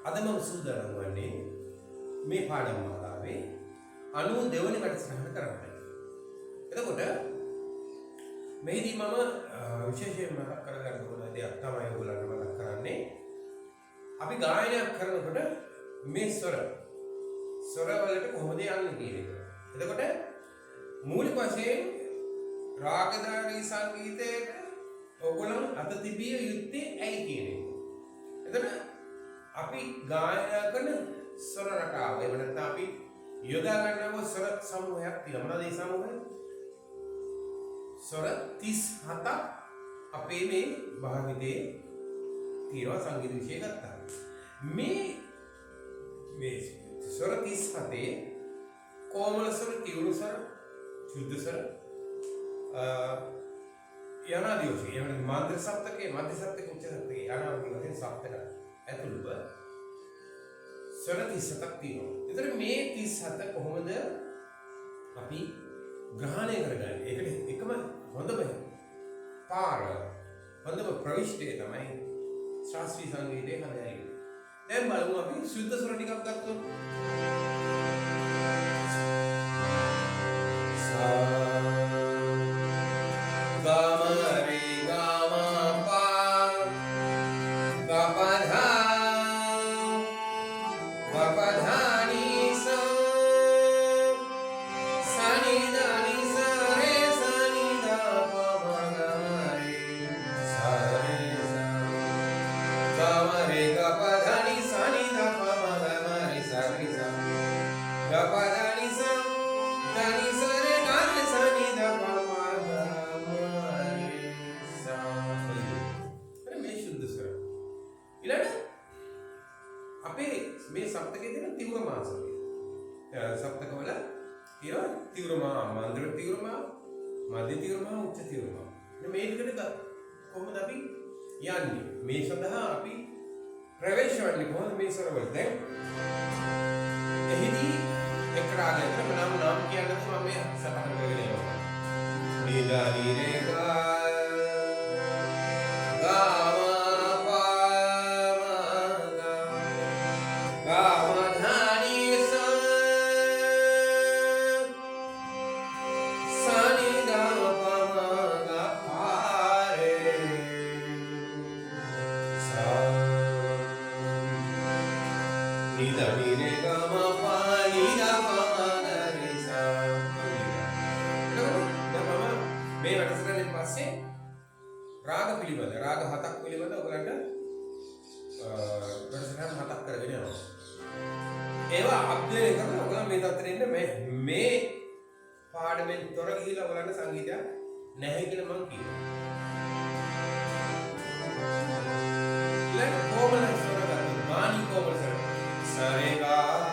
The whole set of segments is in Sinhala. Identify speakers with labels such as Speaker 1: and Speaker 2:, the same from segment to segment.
Speaker 1: අද මම සූදානම් වන්නේ මේ පාඩම් මාලාවේ 92 වෙනි වැඩසටහන කරන්න. එතකොට මේදී මම විශේෂයෙන්ම මතක් කරගන්න ඕන දෙයක් තමයි ඔයගොල්ලන්ට මතක් කරන්නේ. අපි ගායනයක් කරනකොට මේ ස්වර වලට කොහොමද යන්නේ කියන එක. එතකොට මූලික වශයෙන් රාගධාරී සංගීතයට ඔයගොල්ලන් අත තිබිය යුත්තේ ඇයි කියන එක. එතකොට අපි ගායනා කරන ස්වර රටාව එහෙම නැත්නම් අපි යොදා ගන්නව ස්වර සමූහයක් තියෙනවා. මොනවද ඒ සමූහය? ස්වර 37ක් අපේ මේ භාවිතයේ තියෙනවා සංගීත විෂය ගත්තා. මේ ස්වර 37 කොමල ස්වර, තීව්‍ර ස්වර, සුද්ධ ස්වර යනාදී වශයෙන් එහෙම නැත්නම් මාන්ත්‍ර සප්තකේ, මධ්‍ය සප්තකේ, උච්ච සප්තකේ යනාදී වශයෙන් සප්තක ඇතුළුව ස්වර 37ක් තියෙනවා. ඒතර මේ 37 කොහොමද අපි ග්‍රහණය කරගන්නේ? ඒකට එකම හොඳම පාර හොඳම ප්‍රවිෂ්ඨය තමයි ශාස්ත්‍රීය සංගීතයේ හදන්නේ. දැන් බලමු අපි සුද්ධ ස්වර ටිකක් ගත්තොත් මේ සප්තකයේ තියෙන තීව්‍ර මාසකය. සප්තකවල තියෙන තීව්‍ර මා, මන්ද්‍ර තීව්‍ර මා, මධ්‍ය තීව්‍ර මා, උච්ච තීව්‍ර මා. මේ විදිහට කොහොමද අපි යන්නේ? මේ සඳහා අපි ප්‍රවේශ වෙන්නේ කොහොමද මේ ස්වරවල? දැන් එහිදී එක් රාගයකට නම් කියන්නත් මම මේ සටහන කරගෙන යනවා. නීදා නීරේගා මේ වැඩසටහනෙන් පස්සේ රාග පිළිබඳ රාග හතක් පිළිබඳ ඔයගලන්ට වැඩසටහන් හතක් කරගෙන යනවා. ඒවා අධ්‍යයනය කරලා ඔයගලන් මේ තත්ත්වෙට එන්න මේ පාඩමෙන් තොර ගිහිලා ඔයගලන්ට සංගීතයක් නැහැ කියලා මම කියනවා. ඊළඟ කොමල ස්වර ගන්න මානි කොමල ස්වර සරේගා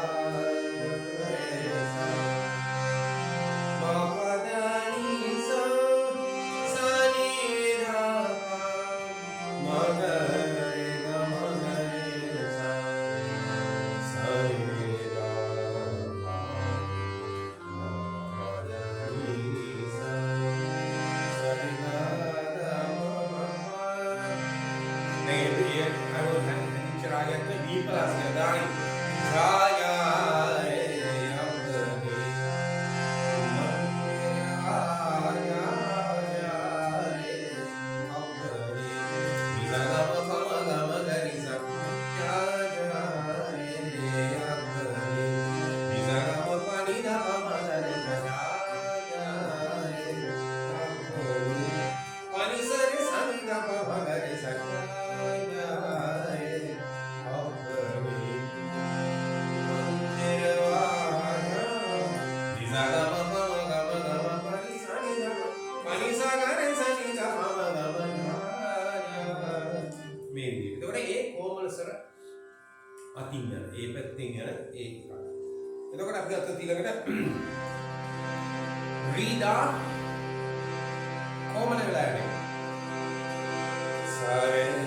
Speaker 1: අතින් යන ඒ පැත්තෙන් යන ඒ කාර්ය. එතකොට අපි අත ඊළඟට රීදා කොමන වෙලා යන්නේ. සරේ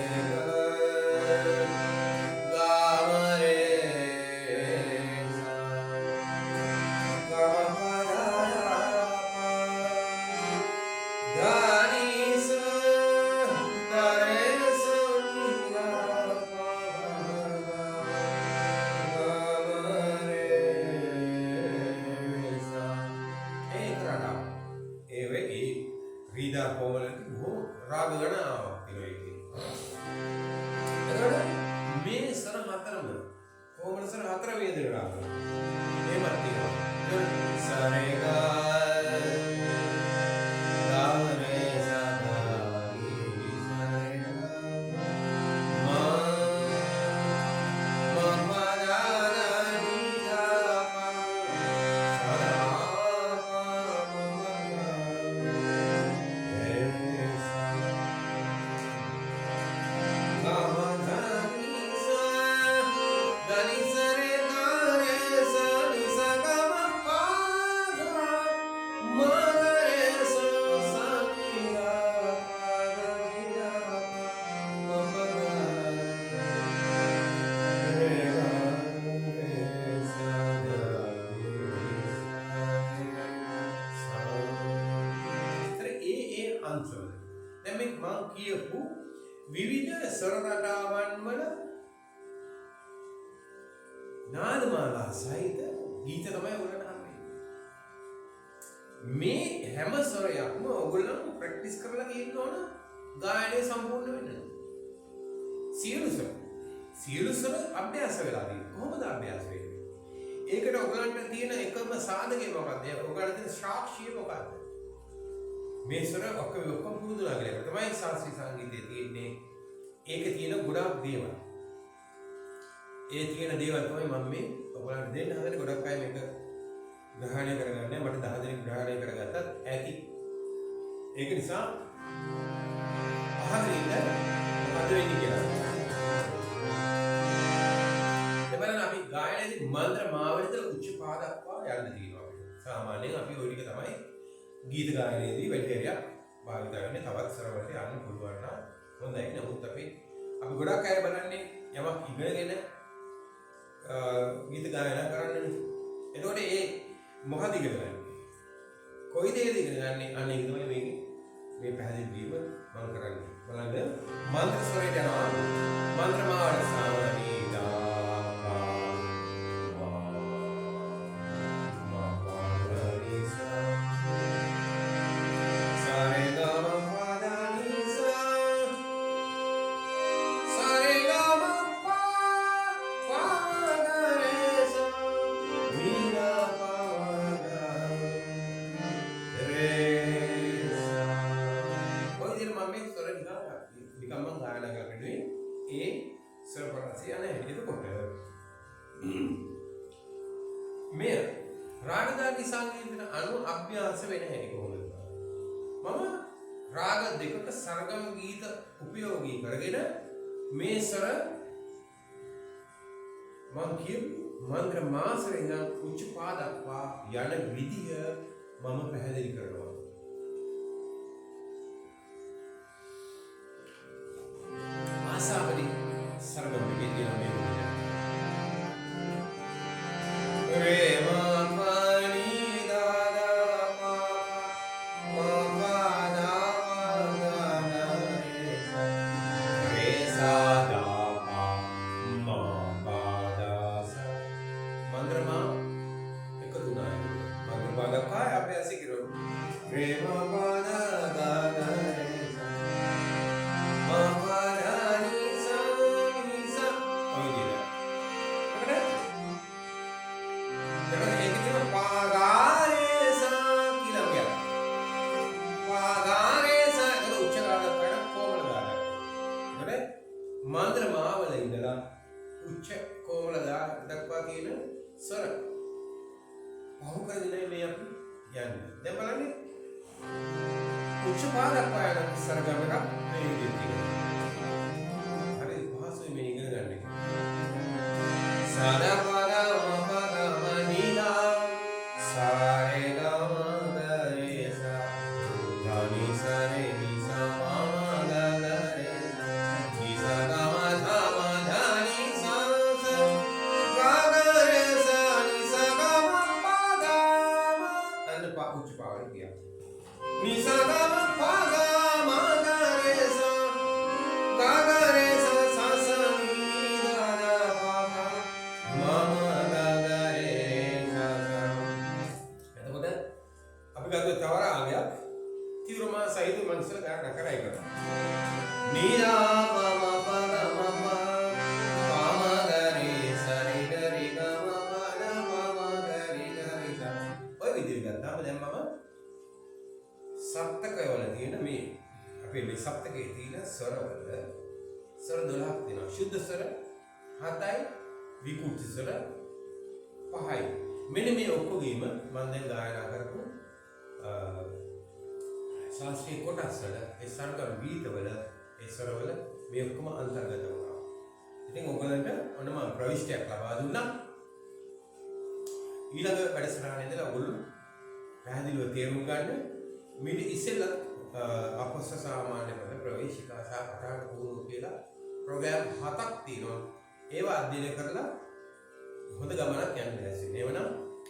Speaker 1: කොහොමද සර හතර වේදන රාග එහෙමත් තියෙනවා සරේගා දැන් මේ මම කියපු විවිධ ස්වර රටාවන් වල නාදමාලා සහිත ගීත තමයි ඔයගොල්ලන්ට හම්බෙන්නේ. මේ හැම ස්වරයක්ම ඔයගොල්ලන් ප්‍රැක්ටිස් කරලා තියෙන්න ඕන ගායනය සම්පූර්ණ වෙන්න. සියලු ස්වර අභ්‍යාස වෙලා තියෙනවා. කොහොමද අභ්‍යාස වෙන්නේ? ඒකට ඔයගොල්ලන්ට තියෙන එකම සාධකය මොකක්ද? ඔයගොල්ලන්ට තියෙන සාක්ෂිය මොකක්ද? මේ ස්වර ඔක්කොම පුරුදුලා කියලා තමයි ශාස්ත්‍රීය සංගීතයේ තියෙන්නේ. ඒක තියෙන ගොඩක් දේවල්. ඒ තියෙන දේවල් තමයි මම මේ ඔයගොල්ලන්ට දෙන්න හදන්නේ. ගොඩක් අය මේක ග්‍රහණය කරගන්නේ මට 10 දෙනෙක් ග්‍රහණය කරගත්තත් ඇති. ඒක නිසා අහගෙන ඉන්න මොකද වෙන්නේ කියලා. එබැවින් අපි ගායනයේදී මන්ත්‍ර මාවලිත උච්ච පාදක්වා යන්න තියෙනවා. සාමාන්‍යයෙන් අපි ওই ටික තමයි ගීත ගායනයේදී වැඩි හරියක් භාවිත කරන්නේ. තවත් ස්වරවලට යන්න පුළුවන් නම් හොඳයි. නමුත් අපි ගොඩක් අය බලන්නේ යමක් ඉගෙනගෙන ගීත ගායනා කරන්නනේ. එතකොට ඒ මොකද ඉගෙන ගන්න? කොයි දේද ඉගෙන ගන්න? අන්න ඒක තමයි මේ පැහැදිලි වීම මම කරන්නේ. බලන්න මන්ත්‍ර ස්වරයට යනවා. මන්ත්‍ර මාවල සාවනී මේ රාගදාගී සංගීතයට අනුව අභ්‍යාස වෙන හැටි කොහොමද? මම රාග දෙකක සරගම් ගීත උපයෝගී කරගෙන මේ ස්වර මම කියපු මන්ත්‍ර මාසරේ ඉඳන් උච්ච පාදක්වා යන විදිය මම පැහැදිලි කරනවා. ආසාවදී සරගම් එකේ තියෙන මේ මන්ත්‍ර මාවල ඉඳලා උච්ච කොමල දක්වා තියෙන ස්වර පහු කරගෙන මේ අපි යන්නේ. දැන් බලන්න උච්ච පාදක්වා යන සරගම එකක් මේ විදිහට තියෙනවා. හරි පහසුයි මේ ඉගෙන ගන්න එක. සදා පදා මම ගම නිලා සාරේ ගම ගරේසා ධනි සරේ නිසා මම මේ සප්තකයේ තියෙන ස්වරවල ස්වර 12ක් තියෙනවා. ශුද්ධ ස්වර 7යි, විකෘති ස්වර 5යි. මෙන්න මේ ඔක්කොගෙම මම දැන් ගායනා කරපු ශාස්ත්‍රීය කොටස් වල ඒ සංකල්ප ගීතවල ඒ ස්වරවල මේ ඔක්කොම අන්තර්ගත වුණා. ඉතින් ඔයගලන්ට ඔන්න මම ප්‍රවිෂ්ටයක් ලබා දුන්නා. ඊළඟ වැඩසටහනේ ඉඳලා ඔයගොල්ලෝ පැහැදිලිව තේරුම් ගන්න මේ ඉස්සෙල්ලා අපස්ස සාමාන්‍ය පද ප්‍රවේශිකා සහ පඨාන පුහුණුව කියලා ප්‍රෝග්‍රෑම් 7ක් තියෙනවා. ඒවා අධ්‍යයනය කරලා හොඳ ගමනක් යන්න ලෑස්ති වෙනවා. එවනම්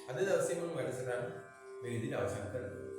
Speaker 1: අද දවසේ මම වැඩසටහන මේ විදිහට අවසන් කරනවා.